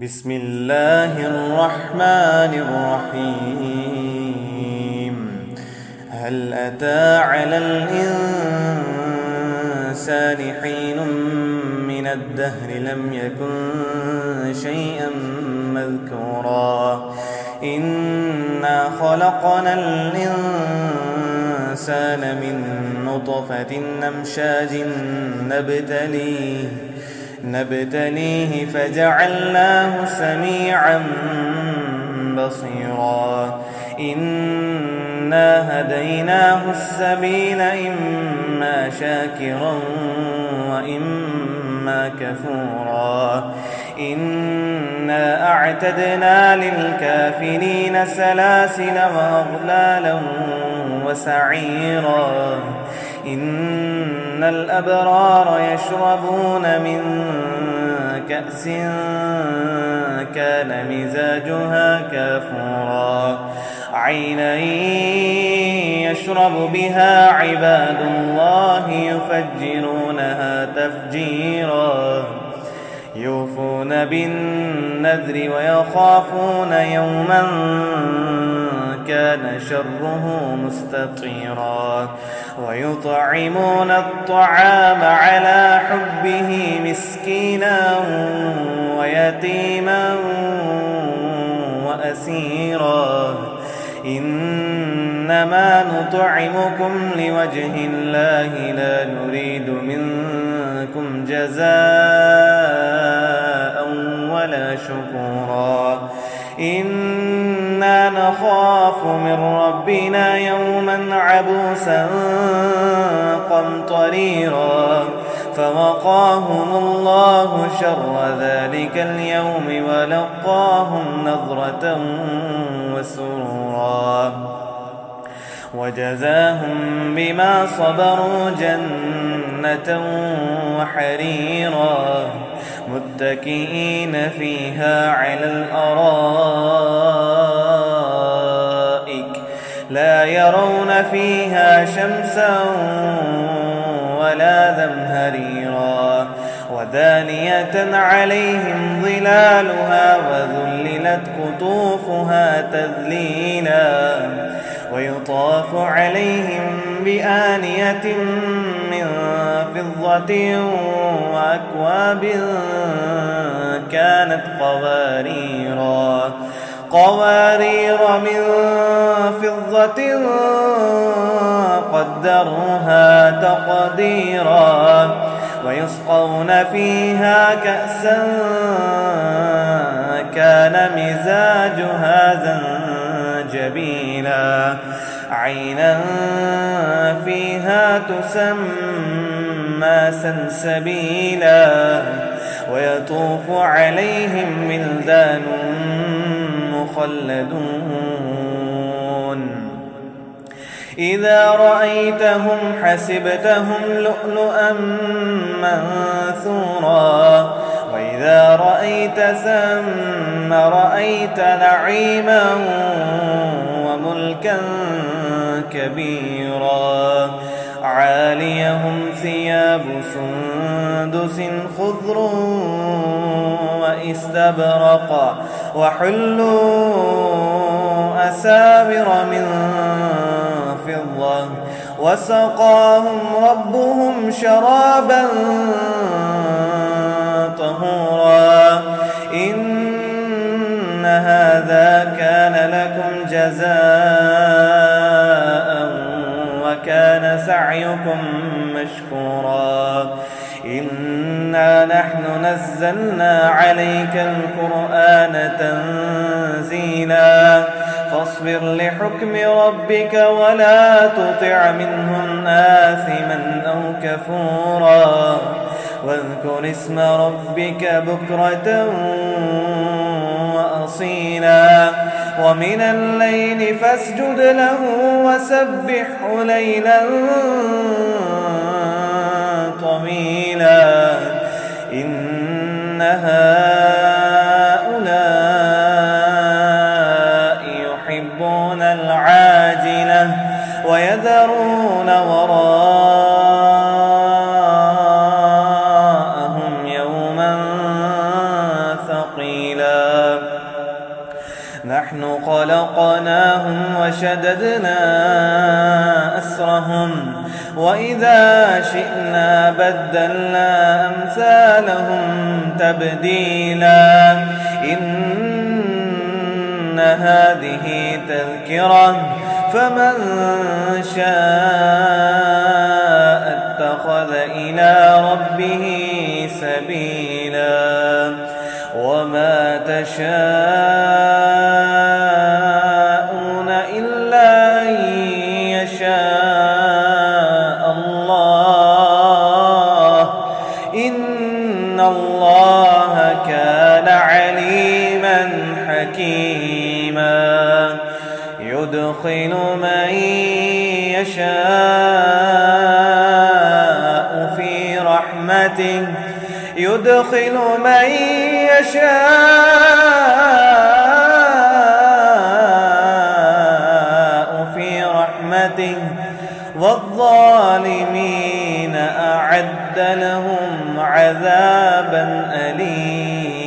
بسم الله الرحمن الرحيم. هل أتى على الإنسان حين من الدهر لم يكن شيئا مذكورا إنا خلقنا الإنسان من نطفة أمشاج نبتليه فجعلناه سميعا بصيرا إنا هديناه السبيل إما شاكرا وإما كفورا إنا أعتدنا للكافرين سلاسل وأغلالا وسعيرا إن الأبرار يشربون من كأس كان مزاجها كافورا عينا يشرب بها عباد الله يفجرونها تفجيرا يوفون بالنذر ويخافون يوما كان شره مستطيرا ويطعمون الطعام على حبه مسكينا ويتيما وأسيرا إنما نطعمكم لوجه الله لا نريد منكم جزاء ولا شكورا إنا نخاف من ربنا يوما عبوسا قمطريرا فوقاهم الله شر ذلك اليوم ولقاهم نضرة وسرورا وجزاهم بما صبروا جنة وحريرا متكئين فيها على الأرائك لا يرون فيها شمسا ولا زمهريرا ودانية عليهم ظلالها وذللت قطوفها تذليلا ويطاف عليهم بآنية من فضة وأكواب كانت قوارير من فضة قدروها تقديرا ويسقون فيها كأسا كان مزاجها زنجبيلا عينا فيها تسمى سلسبيلا ويطوف عليهم ولدان مخلدون إذا رأيتهم حسبتهم لؤلؤا منثورا وإذا رأيت ثم رأيت نعيما وملكا كبيرا عاليهم ثياب سندس خضر واستبرق وحلوا أساور من فضة وسقاهم ربهم شرابا طهورا إن هذا كان لكم جزاء وكان سعيكم مشكورا إنا نحن نزلنا عليك القرآن تنزيلا فاصبر لحكم ربك ولا تطع منهم آثما أو كفورا واذكر اسم ربك بكرة وأصيلا ومن الليل فاسجد له وسبحه ليلا طويلا إن هؤلاء يحبون العاجلة ويذرون وراءهم يوما ثقيلا نحن خلقناهم وشددنا أسرهم وإذا شئنا بدلنا أمثالهم تبديلا إن هذه تذكرة فمن شاء اتخذ إلى ربه سبيلا وما تشاءون إلا أن يشاء الله إن الله كان عليما حكيما يدخل من يشاء في رحمته يدخل من يشاء في رحمته والظالمين أعد لهم عذابا أليما.